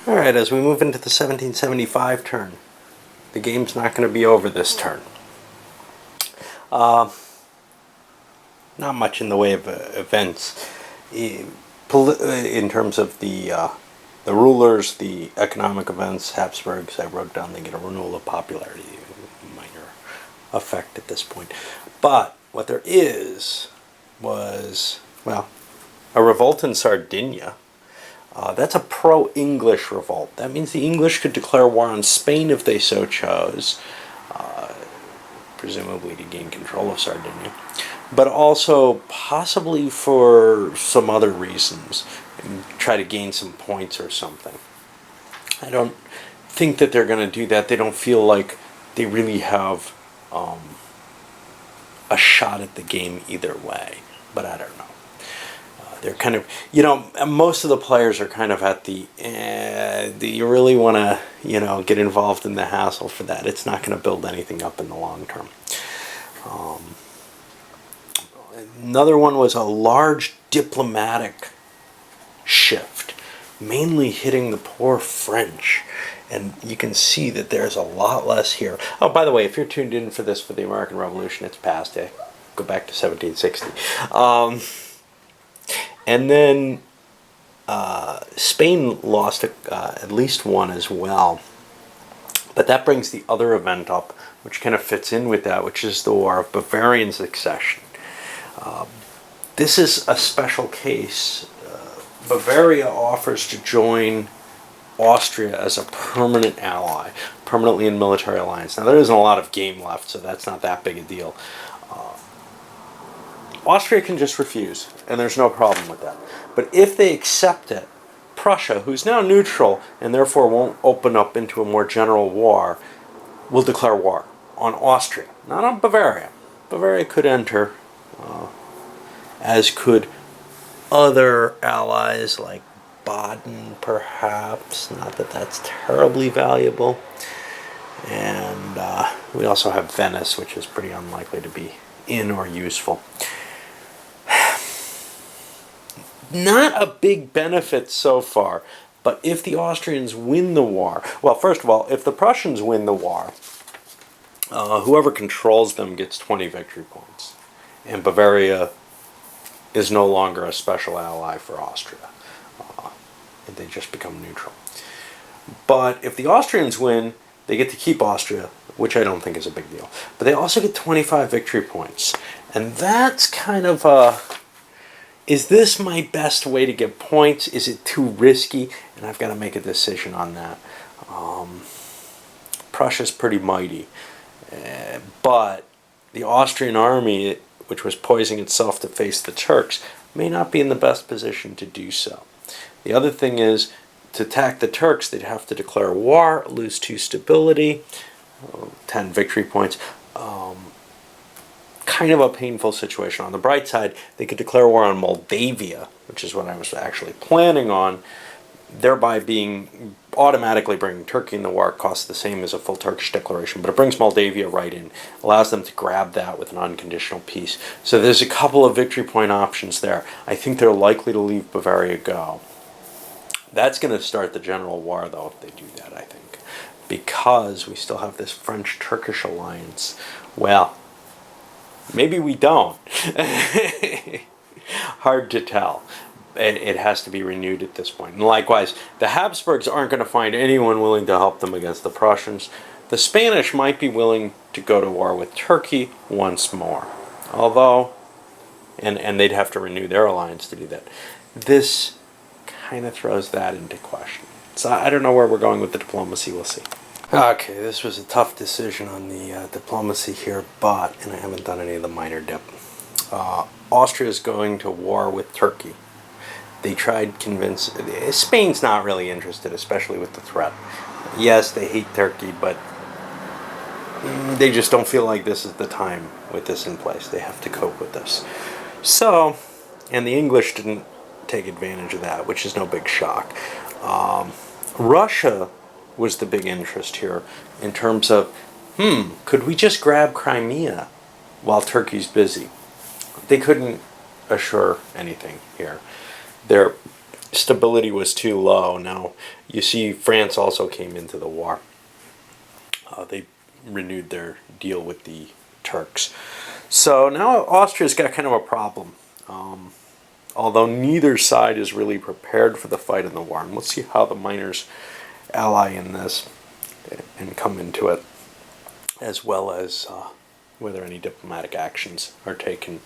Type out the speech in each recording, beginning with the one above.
Alright, as we move into the 1775 turn, the game's not going to be over this turn. Not much in the way of events in terms of the rulers, the economic events. Habsburgs, I wrote down, they get a renewal of popularity, minor effect at this point. But what there was, well, a revolt in Sardinia. That's a pro-English revolt. That means the English could declare war on Spain if they so chose, presumably to gain control of Sardinia, but also possibly for some other reasons, and try to gain some points or something. I don't think that they're going to do that. They don't feel like they really have a shot at the game either way, but I don't know. They're kind of, most of the players are kind of at the, do you really want to, get involved in the hassle for that? It's not going to build anything up in the long term. Another one was a large diplomatic shift, mainly hitting the poor French. And you can see that there's a lot less here. Oh, by the way, if you're tuned in for this for the American Revolution, it's past it. Go back to 1760. And then Spain lost at least one as well. But that brings the other event up, which kind of fits in with that, which is the War of Bavarian Succession. This is a special case. Bavaria offers to join Austria as a permanent ally, permanently in military alliance. Now, there isn't a lot of game left, so that's not that big a deal. Austria can just refuse, and there's no problem with that. But if they accept it, Prussia, who's now neutral and therefore won't open up into a more general war, will declare war on Austria, not on Bavaria. Bavaria could enter, as could other allies like Baden, perhaps. Not that that's terribly valuable. And we also have Venice, which is pretty unlikely to be in or useful. Not a big benefit so far, but if the Austrians win the war, well, first of all, if the Prussians win the war, whoever controls them gets 20 victory points, and Bavaria is no longer a special ally for Austria. They just become neutral. But if the Austrians win, they get to keep Austria, which I don't think is a big deal. But they also get 25 victory points, and that's kind of a... Is this my best way to get points? Is it too risky? And I've got to make a decision on that. Prussia's pretty mighty. But the Austrian army, which was poising itself to face the Turks, may not be in the best position to do so. The other thing is, to attack the Turks, they'd have to declare war, lose 2 stability, 10 victory points. Kind of a painful situation. On the bright side, they could declare war on Moldavia, which is what I was actually planning on, thereby automatically bringing Turkey in the war. It costs the same as a full Turkish declaration, but it brings Moldavia right in, allows them to grab that with an unconditional peace. So there's a couple of victory point options there. I think they're likely to leave Bavaria go. That's going to start the general war, though, if they do that, I think, because we still have this French-Turkish alliance. Well, maybe we don't. Hard to tell. It has to be renewed at this point. And likewise, the Habsburgs aren't going to find anyone willing to help them against the Prussians. The Spanish might be willing to go to war with Turkey once more. Although, and they'd have to renew their alliance to do that. This kind of throws that into question. So I don't know where we're going with the diplomacy. We'll see. Okay, this was a tough decision on the diplomacy here, and I haven't done any of the minor dip. Austria is going to war with Turkey. They tried Spain's not really interested, especially with the threat. Yes, they hate Turkey, but they just don't feel like this is the time with this in place. They have to cope with this. So, and the English didn't take advantage of that, which is no big shock. Russia was the big interest here in terms of, could we just grab Crimea while Turkey's busy? They couldn't assure anything here. Their stability was too low. Now, you see, France also came into the war. They renewed their deal with the Turks. So now Austria's got kind of a problem. Although neither side is really prepared for the fight in the war. And we'll see how the miners ally in this and come into it, as well as whether any diplomatic actions are taken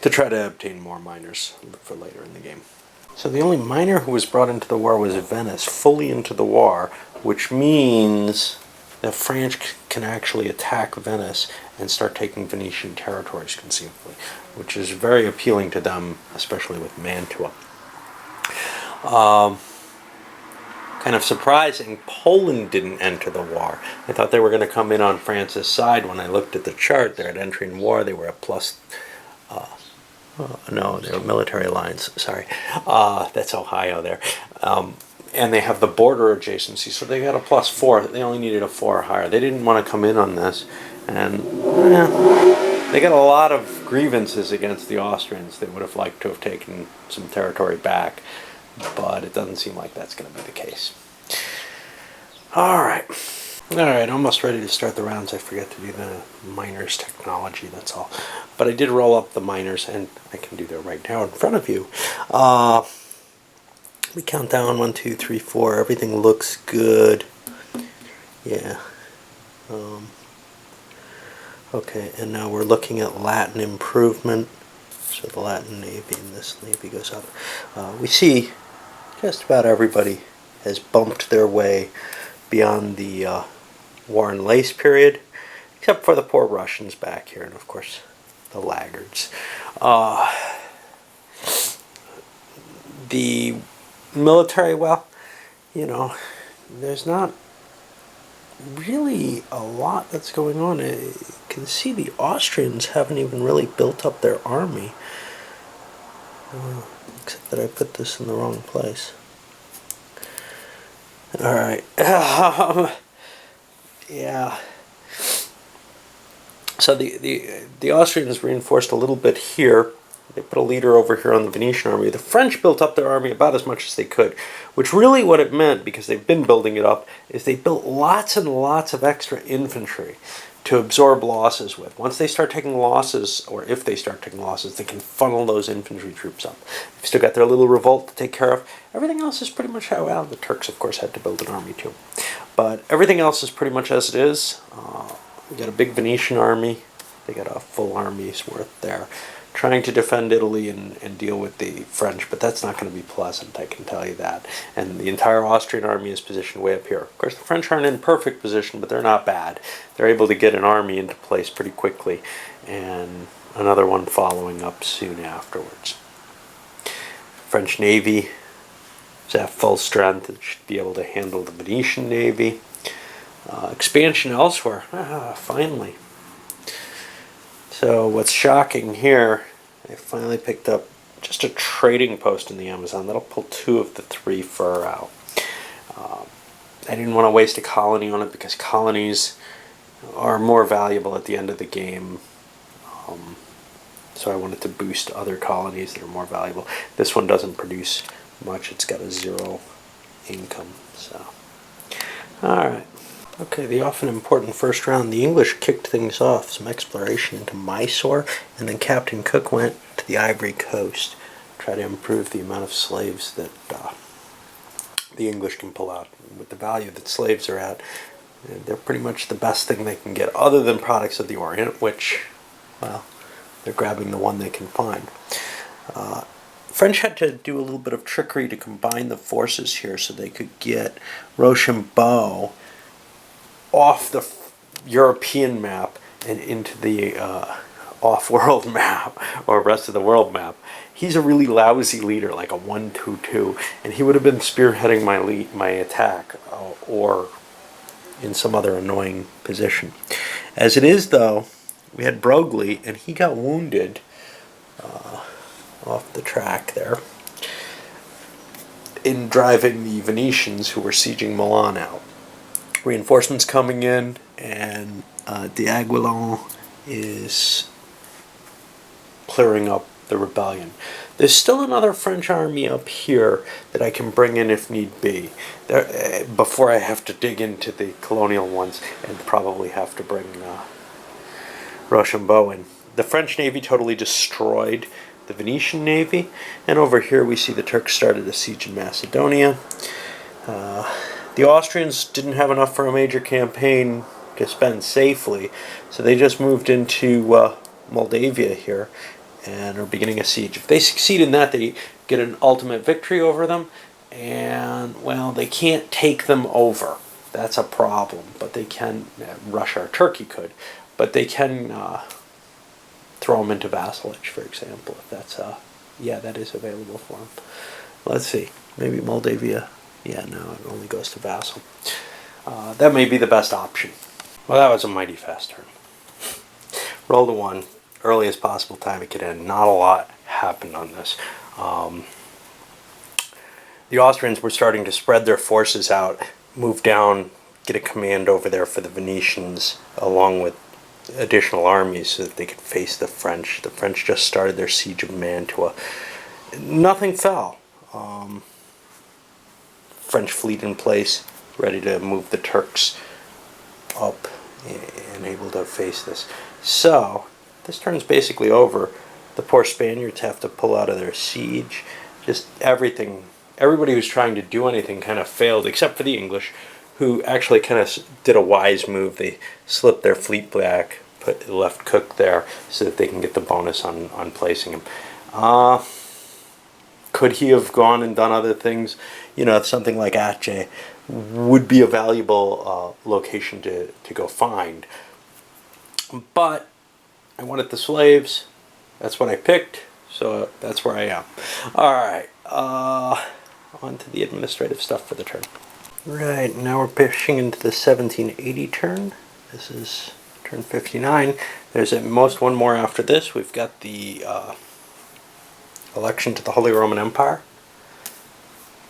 to try to obtain more miners for later in the game. So the only miner who was brought into the war was Venice, fully into the war, which means the French can actually attack Venice and start taking Venetian territories conceivably, which is very appealing to them, especially with Mantua. Kind of surprising, Poland didn't enter the war. I thought they were going to come in on France's side. When I looked at the chart, they're at entering war. They were at plus... no, they were military alliance. Sorry. That's Ohio there. And they have the border adjacency, so they got a +4. They only needed a 4 or higher. They didn't want to come in on this. And they got a lot of grievances against the Austrians. They would have liked to have taken some territory back, but it doesn't seem like that's going to be the case. Alright, almost ready to start the rounds. I forgot to do the miners technology, that's all. But I did roll up the miners, and I can do that right now in front of you. We count down 1, 2, 3, 4. Everything looks good. Yeah. Okay, and now we're looking at Latin improvement. So the Latin Navy and this Navy goes up. We see just about everybody has bumped their way beyond the War and Lace period, except for the poor Russians back here, and of course the laggards. The military, well, you know, there's not really a lot that's going on. You can see the Austrians haven't even really built up their army, except that I put this in the wrong place. Alright, yeah. So the Austrians reinforced a little bit here. They put a leader over here on the Venetian army. The French built up their army about as much as they could, which really what it meant, because they've been building it up, is they built lots and lots of extra infantry to absorb losses with. Once they start taking losses, or if they start taking losses, they can funnel those infantry troops up. They've still got their little revolt to take care of. Everything else is pretty much how, well, the Turks, of course, had to build an army too. But everything else is pretty much as it is. We got a big Venetian army. They got a full army's worth there, trying to defend Italy and deal with the French, but that's not going to be pleasant, I can tell you that. And the entire Austrian army is positioned way up here. Of course, the French aren't in perfect position, but they're not bad. They're able to get an army into place pretty quickly, and another one following up soon afterwards. French Navy is at full strength. It should be able to handle the Venetian Navy. Expansion elsewhere. Finally. So what's shocking here, I finally picked up just a trading post in the Amazon. That'll pull 2 of the 3 fur out. I didn't want to waste a colony on it because colonies are more valuable at the end of the game. So I wanted to boost other colonies that are more valuable. This one doesn't produce much. It's got a 0 income. So, alright. Okay, the often important first round, the English kicked things off. Some exploration into Mysore, and then Captain Cook went to the Ivory Coast, try to improve the amount of slaves that the English can pull out. With the value that slaves are at, they're pretty much the best thing they can get, other than products of the Orient, which, well, they're grabbing the one they can find. French had to do a little bit of trickery to combine the forces here so they could get Rochambeau off the European map and into the off-world map, or rest of the world map. He's a really lousy leader, like a 1-2-2, and he would have been spearheading my attack, or in some other annoying position. As it is, though, we had Broglie, and he got wounded off the track there in driving the Venetians who were sieging Milan out. Reinforcements coming in, and D'Aguillon is clearing up the rebellion. There's still another French army up here that I can bring in if need be, before I have to dig into the colonial ones and probably have to bring Rochambeau in. The French navy totally destroyed the Venetian navy, and over here we see the Turks started a siege in Macedonia. The Austrians didn't have enough for a major campaign to spend safely, so they just moved into Moldavia here and are beginning a siege. If they succeed in that, they get an ultimate victory over them, and, well, they can't take them over. That's a problem, but they can, Russia or Turkey could, but they can throw them into vassalage, for example, if that's, yeah, that is available for them. Let's see, maybe Moldavia, yeah, no, it only goes to vassal. That may be the best option. Well, that was a mighty fast turn. Roll to 1, earliest possible time it could end. Not a lot happened on this. The Austrians were starting to spread their forces out, move down, get a command over there for the Venetians, along with additional armies so that they could face the French. The French just started their siege of Mantua. Nothing fell. French fleet in place, ready to move the Turks up and able to face this. So, this turn's basically over. The poor Spaniards have to pull out of their siege. Just everything, everybody who's trying to do anything kind of failed, except for the English, who actually kind of did a wise move. They slipped their fleet back, left Cook there, so that they can get the bonus on placing him. Could he have gone and done other things? You know, something like Aceh would be a valuable location to go find. But I wanted the slaves. That's what I picked, so that's where I am. Alright, on to the administrative stuff for the turn. Right, now we're pushing into the 1780 turn. This is turn 59. There's at most one more after this. We've got the election to the Holy Roman Empire.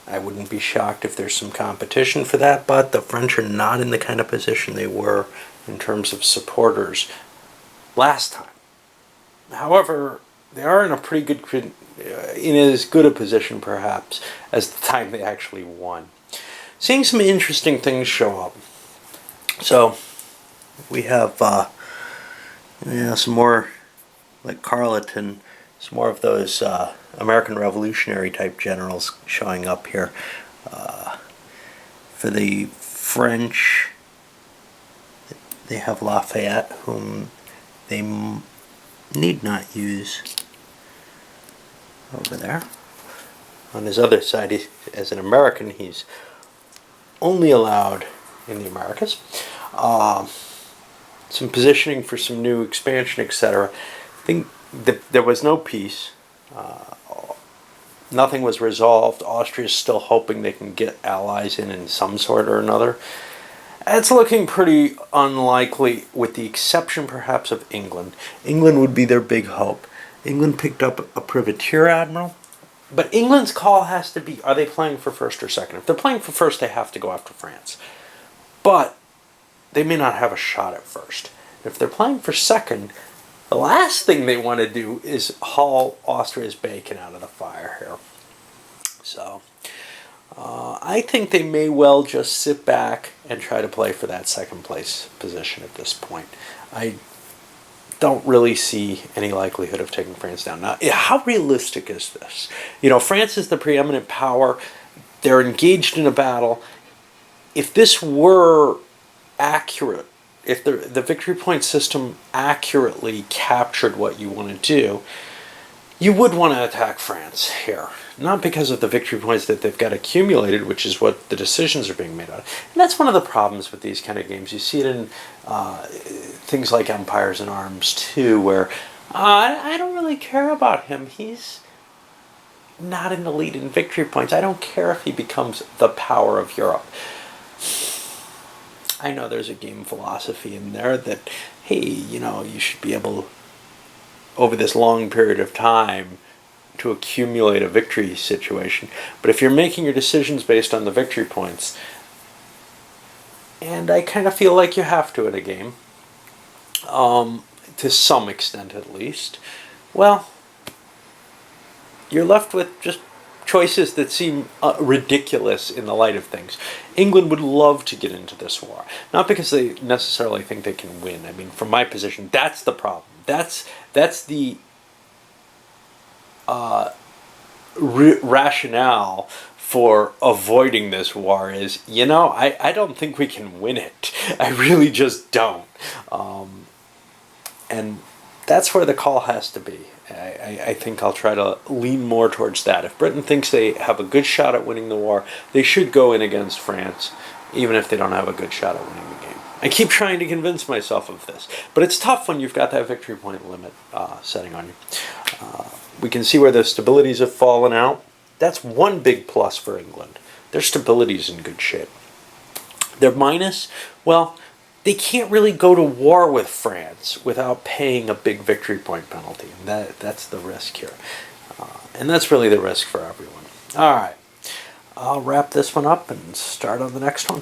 I wouldn't be shocked if there's some competition for that, but the French are not in the kind of position they were in terms of supporters last time. However, they are in a pretty good, in as good a position perhaps as the time they actually won. Seeing some interesting things show up. So we have some more like Carleton, some more of those American Revolutionary type generals showing up here. For the French, they have Lafayette, whom they need not use over there. On his other side, as an American, he's only allowed in the Americas. Some positioning for some new expansion, etc. I think there was no peace. Nothing was resolved. Austria's still hoping they can get allies in some sort or another. It's looking pretty unlikely, with the exception perhaps of England. England would be their big hope. England picked up a privateer admiral. But England's call has to be, are they playing for first or second? If they're playing for first, they have to go after France. But they may not have a shot at first. If they're playing for second, the last thing they want to do is haul Austria's bacon out of the fire here. So, I think they may well just sit back and try to play for that second place position at this point. I don't really see any likelihood of taking France down. Now, how realistic is this? You know, France is the preeminent power. They're engaged in a battle. If this were accurate, if the victory point system accurately captured what you want to do, you would want to attack France here. Not because of the victory points that they've got accumulated, which is what the decisions are being made on. And that's one of the problems with these kind of games. You see it in things like Empires in Arms too, where I don't really care about him. He's not in the lead in victory points. I don't care if he becomes the power of Europe. I know there's a game philosophy in there that, hey, you know, you should be able, over this long period of time, to accumulate a victory situation. But if you're making your decisions based on the victory points, and I kind of feel like you have to in a game, to some extent at least, well, you're left with just choices that seem ridiculous in the light of things. England would love to get into this war, not because they necessarily think they can win. I mean, from my position, that's the problem. That's the rationale for avoiding this war is, I don't think we can win it. I really just don't. And that's where the call has to be. I think I'll try to lean more towards that. If Britain thinks they have a good shot at winning the war, they should go in against France, even if they don't have a good shot at winning the game. I keep trying to convince myself of this, but it's tough when you've got that victory point limit setting on you. We can see where the stabilities have fallen out. That's one big plus for England. Their stability's in good shape. Their minus, well, they can't really go to war with France without paying a big victory point penalty. And that's the risk here. And that's really the risk for everyone. All right. I'll wrap this one up and start on the next one.